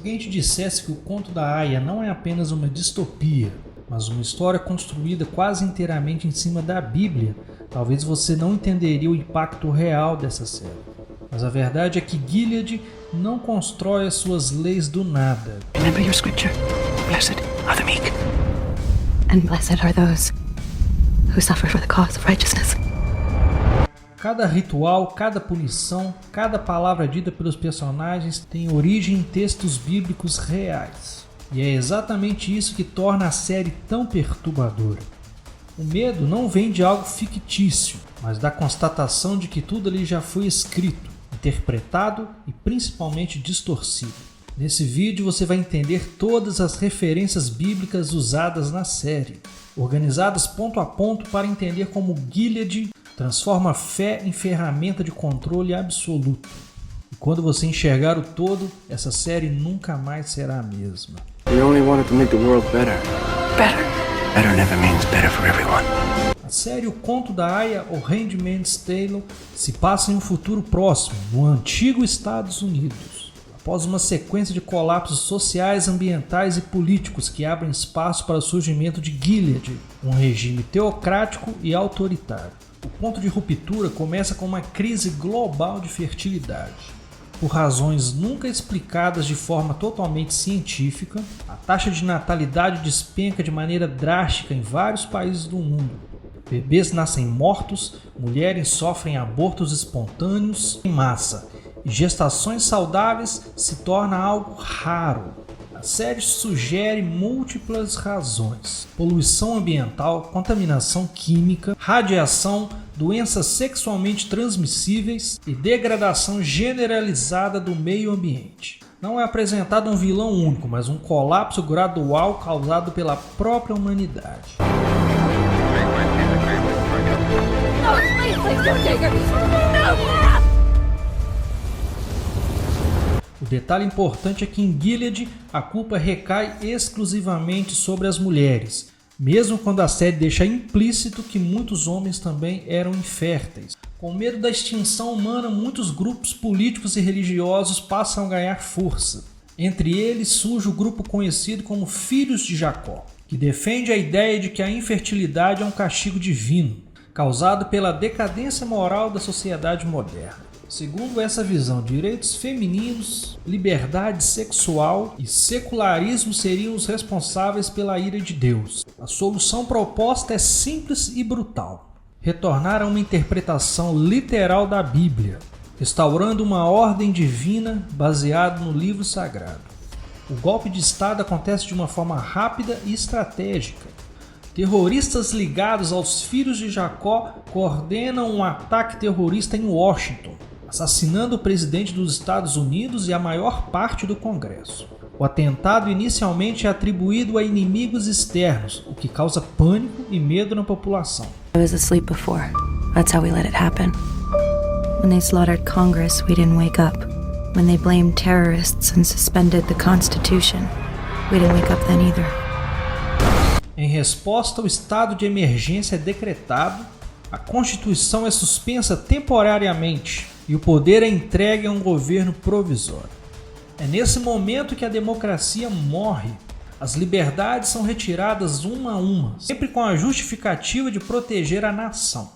alguém te dissesse que o Conto da Aia não é apenas uma distopia, mas uma história construída quase inteiramente em cima da Bíblia, talvez você não entenderia o impacto real dessa série. Mas a verdade é que Gilead não constrói as suas leis do nada. Remember your scripture. Blessed are the meek. And blessed are those who suffer for the cause of righteousness. Cada ritual, cada punição, cada palavra dita pelos personagens tem origem em textos bíblicos reais. E é exatamente isso que torna a série tão perturbadora. O medo não vem de algo fictício, mas da constatação de que tudo ali já foi escrito, interpretado e principalmente distorcido. Nesse vídeo você vai entender todas as referências bíblicas usadas na série, organizadas ponto a ponto para entender como Gilead transforma a fé em ferramenta de controle absoluto. E quando você enxergar o todo, essa série nunca mais será a mesma. We only wanted to make the world better. Better. Better never means better for everyone. A série O Conto da Aia, ou Handmaid's Tale, se passa em um futuro próximo, no antigo Estados Unidos, após uma sequência de colapsos sociais, ambientais e políticos que abrem espaço para o surgimento de Gilead, um regime teocrático e autoritário. O ponto de ruptura começa com uma crise global de fertilidade. Por razões nunca explicadas de forma totalmente científica, a taxa de natalidade despenca de maneira drástica em vários países do mundo. Bebês nascem mortos, mulheres sofrem abortos espontâneos em massa, e gestações saudáveis se torna algo raro. A série sugere múltiplas razões: poluição ambiental, contaminação química, radiação, doenças sexualmente transmissíveis e degradação generalizada do meio ambiente. Não é apresentado um vilão único, mas um colapso gradual causado pela própria humanidade. O detalhe importante é que em Gilead a culpa recai exclusivamente sobre as mulheres, mesmo quando a série deixa implícito que muitos homens também eram inférteis. Com medo da extinção humana, muitos grupos políticos e religiosos passam a ganhar força. Entre eles surge o grupo conhecido como Filhos de Jacó, que defende a ideia de que a infertilidade é um castigo divino, causado pela decadência moral da sociedade moderna. Segundo essa visão, direitos femininos, liberdade sexual e secularismo seriam os responsáveis pela ira de Deus. A solução proposta é simples e brutal: retornar a uma interpretação literal da Bíblia, restaurando uma ordem divina baseada no livro sagrado. O golpe de Estado acontece de uma forma rápida e estratégica. Terroristas ligados aos Filhos de Jacó coordenam um ataque terrorista em Washington, assassinando o presidente dos Estados Unidos e a maior parte do Congresso. O atentado inicialmente é atribuído a inimigos externos, o que causa pânico e medo na população. I was asleep before. That's how we let it happen. When they slaughtered Congress, we didn't wake up. When they blamed terrorists and suspended the Constitution, we didn't wake up then either. Em resposta, o estado de emergência é decretado, a Constituição é suspensa temporariamente e o poder é entregue a um governo provisório. É nesse momento que a democracia morre. As liberdades são retiradas uma a uma, sempre com a justificativa de proteger a nação.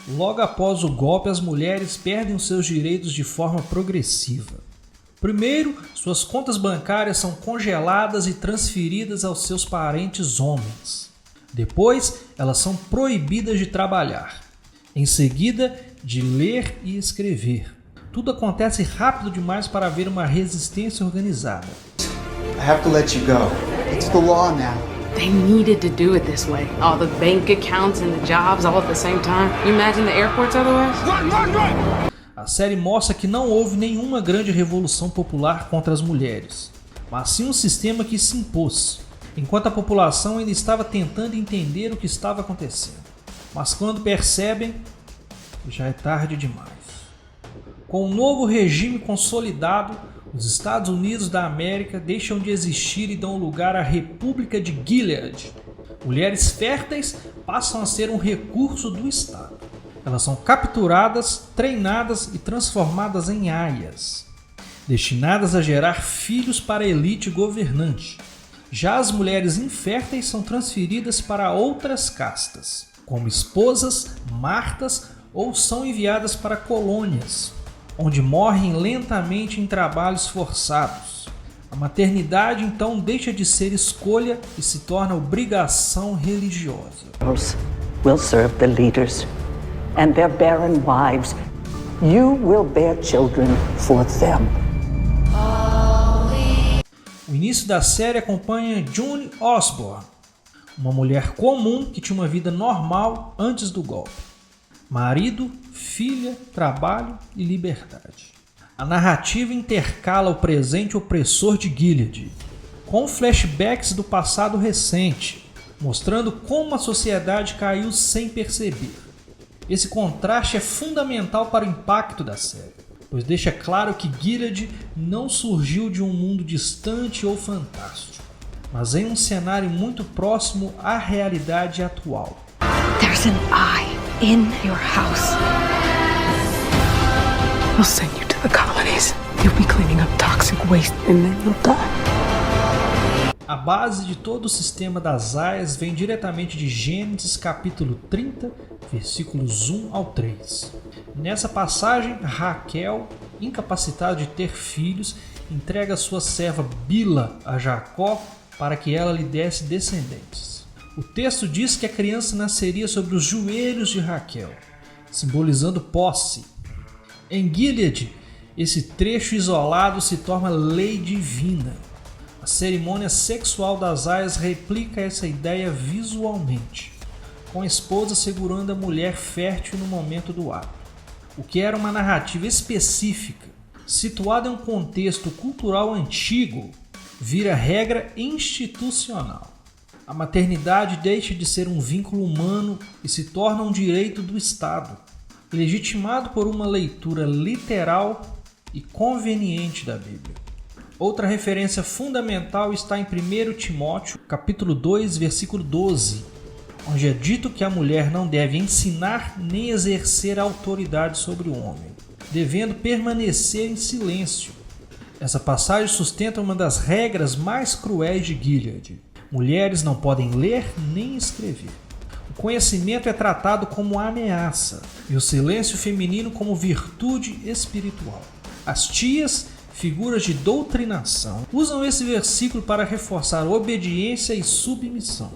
Logo após o golpe, as mulheres perdem os seus direitos de forma progressiva. Primeiro, suas contas bancárias são congeladas e transferidas aos seus parentes homens. Depois, elas são proibidas de trabalhar. Em seguida, de ler e escrever. Tudo acontece rápido demais para haver uma resistência organizada. I have to let you go. It's the law now. They needed to do it this way. All the bank accounts and the jobs all at the same time. You imagine the airports otherwise? Run! A série mostra que não houve nenhuma grande revolução popular contra as mulheres, mas sim um sistema que se impôs, enquanto a população ainda estava tentando entender o que estava acontecendo. Mas quando percebem, já é tarde demais. Com um novo regime consolidado, os Estados Unidos da América deixam de existir e dão lugar à República de Gilead. Mulheres férteis passam a ser um recurso do Estado. Elas são capturadas, treinadas e transformadas em aias. destinadas a gerar filhos para a elite governante. Já as mulheres inférteis são transferidas para outras castas, como esposas, martas, ou são enviadas para colônias, onde morrem lentamente em trabalhos forçados. A maternidade então deixa de ser escolha e se torna obrigação religiosa. Girls will serve the leaders and their barren wives. You will bear children for them. O início da série acompanha June Osborne, uma mulher comum que tinha uma vida normal antes do golpe. Marido, filha, trabalho e liberdade. A narrativa intercala o presente opressor de Gilead, com flashbacks do passado recente, mostrando como a sociedade caiu sem perceber. Esse contraste é fundamental para o impacto da série, pois deixa claro que Gilead não surgiu de um mundo distante ou fantástico, mas em um cenário muito próximo à realidade atual. There's an eye in your house. We'll send you to the colonies. You'll be cleaning up toxic waste and then you'll die. A base de todo o sistema das aias vem diretamente de Gênesis capítulo 30, versículos 1 ao 3. Nessa passagem, Raquel, incapacitada de ter filhos, entrega sua serva Bila a Jacó para que ela lhe desse descendentes. O texto diz que a criança nasceria sobre os joelhos de Raquel, simbolizando posse. Em Gilead, esse trecho isolado se torna lei divina. A cerimônia sexual das aias replica essa ideia visualmente, com a esposa segurando a mulher fértil no momento do ato. O que era uma narrativa específica, situada em um contexto cultural antigo, vira regra institucional. A maternidade deixa de ser um vínculo humano e se torna um direito do Estado, legitimado por uma leitura literal e conveniente da Bíblia. Outra referência fundamental está em 1 Timóteo, capítulo 2, versículo 12, onde é dito que a mulher não deve ensinar nem exercer autoridade sobre o homem, devendo permanecer em silêncio. Essa passagem sustenta uma das regras mais cruéis de Gilead. Mulheres não podem ler nem escrever. O conhecimento é tratado como ameaça e o silêncio feminino como virtude espiritual. As tias, figuras de doutrinação, usam esse versículo para reforçar obediência e submissão.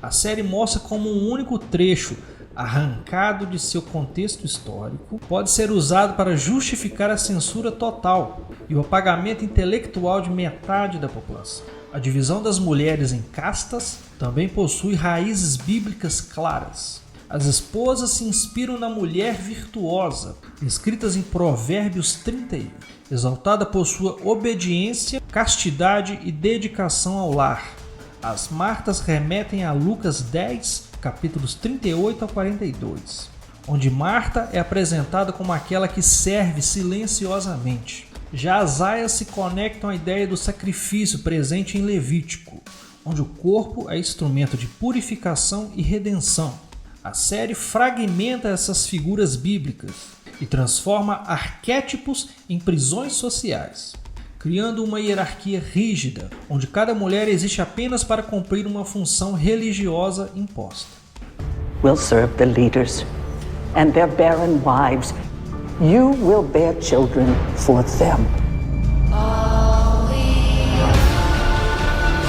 A série mostra como um único trecho, arrancado de seu contexto histórico, pode ser usado para justificar a censura total e o apagamento intelectual de metade da população. A divisão das mulheres em castas também possui raízes bíblicas claras. As esposas se inspiram na mulher virtuosa, descritas em Provérbios 31, exaltada por sua obediência, castidade e dedicação ao lar. As martas remetem a Lucas 10, capítulos 38 a 42, onde Marta é apresentada como aquela que serve silenciosamente. Já as aias se conectam à ideia do sacrifício presente em Levítico, onde o corpo é instrumento de purificação e redenção. A série fragmenta essas figuras bíblicas e transforma arquétipos em prisões sociais, criando uma hierarquia rígida, onde cada mulher existe apenas para cumprir uma função religiosa imposta. Will serve the leaders and their barren wives. You will bear children for them.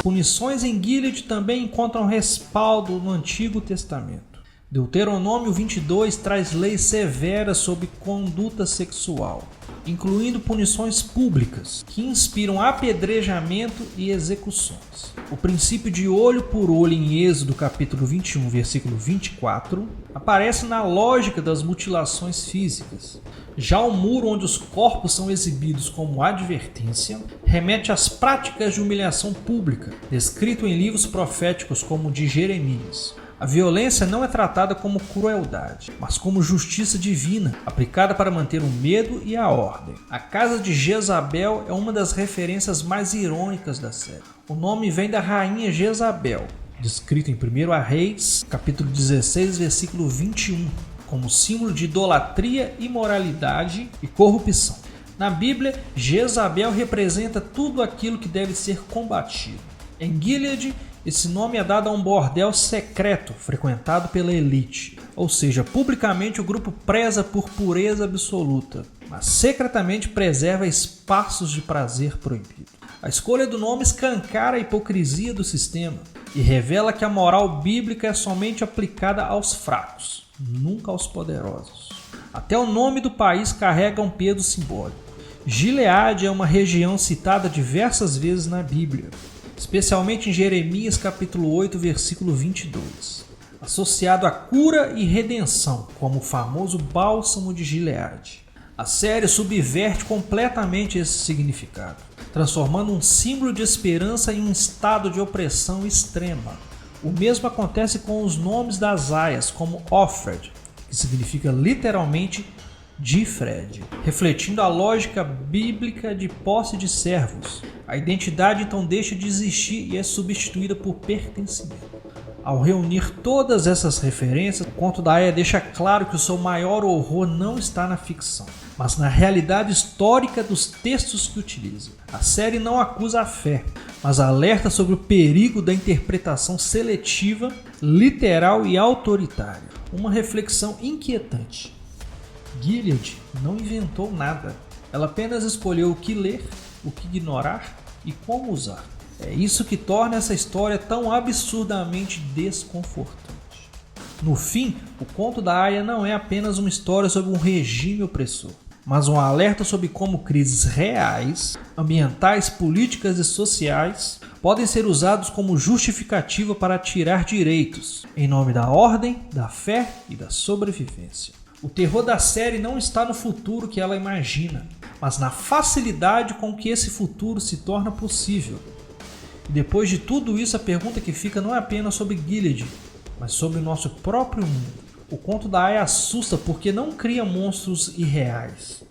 Punições em Gilead também encontram respaldo no Antigo Testamento. Deuteronômio 22 traz leis severas sobre conduta sexual, incluindo punições públicas, que inspiram apedrejamento e execuções. O princípio de olho por olho em Êxodo capítulo 21, versículo 24, aparece na lógica das mutilações físicas. Já o muro onde os corpos são exibidos como advertência remete às práticas de humilhação pública, descrito em livros proféticos como o de Jeremias. A violência não é tratada como crueldade, mas como justiça divina, aplicada para manter o medo e a ordem. A casa de Jezabel é uma das referências mais irônicas da série. O nome vem da rainha Jezabel, descrito em 1 Reis, capítulo 16, versículo 21, como símbolo de idolatria, imoralidade e corrupção. Na Bíblia, Jezabel representa tudo aquilo que deve ser combatido. Em Gilead, esse nome é dado a um bordel secreto frequentado pela elite, ou seja, publicamente o grupo preza por pureza absoluta, mas secretamente preserva espaços de prazer proibido. A escolha do nome escancara a hipocrisia do sistema e revela que a moral bíblica é somente aplicada aos fracos, nunca aos poderosos. Até o nome do país carrega um peso simbólico. Gileade é uma região citada diversas vezes na Bíblia, especialmente em Jeremias capítulo 8, versículo 22, associado à cura e redenção, como o famoso bálsamo de Gileade. A série subverte completamente esse significado, transformando um símbolo de esperança em um estado de opressão extrema. O mesmo acontece com os nomes das aias, como Offred, que significa literalmente de Fred, refletindo a lógica bíblica de posse de servos. A identidade então deixa de existir e é substituída por pertencimento. Ao reunir todas essas referências, o conto da Aya deixa claro que o seu maior horror não está na ficção, mas na realidade histórica dos textos que utiliza. A série não acusa a fé, mas alerta sobre o perigo da interpretação seletiva, literal e autoritária. Uma reflexão inquietante. Gilead não inventou nada, ela apenas escolheu o que ler, o que ignorar e como usar. É isso que torna essa história tão absurdamente desconfortante. No fim, o conto da Aya não é apenas uma história sobre um regime opressor, mas um alerta sobre como crises reais, ambientais, políticas e sociais podem ser usados como justificativa para tirar direitos, em nome da ordem, da fé e da sobrevivência. O terror da série não está no futuro que ela imagina, mas na facilidade com que esse futuro se torna possível. E depois de tudo isso, a pergunta que fica não é apenas sobre Gilead, mas sobre o nosso próprio mundo. O conto da Aya assusta porque não cria monstros irreais.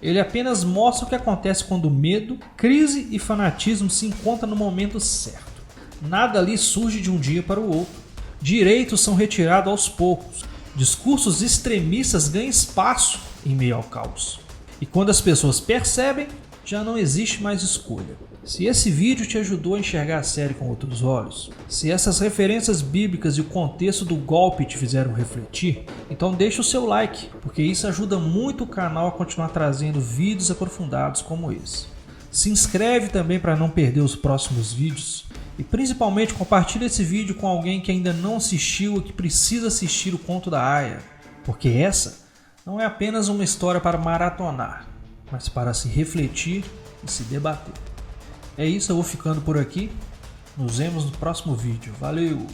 Ele apenas mostra o que acontece quando medo, crise e fanatismo se encontram no momento certo. Nada ali surge de um dia para o outro. Direitos são retirados aos poucos. Discursos extremistas ganham espaço em meio ao caos. E quando as pessoas percebem, já não existe mais escolha. Se esse vídeo te ajudou a enxergar a série com outros olhos, se essas referências bíblicas e o contexto do golpe te fizeram refletir, então deixa o seu like, porque isso ajuda muito o canal a continuar trazendo vídeos aprofundados como esse. Se inscreve também para não perder os próximos vídeos e principalmente compartilha esse vídeo com alguém que ainda não assistiu ou que precisa assistir o conto da Aya, porque essa não é apenas uma história para maratonar, mas para se refletir e se debater. É isso, eu vou ficando por aqui. Nos vemos no próximo vídeo. Valeu!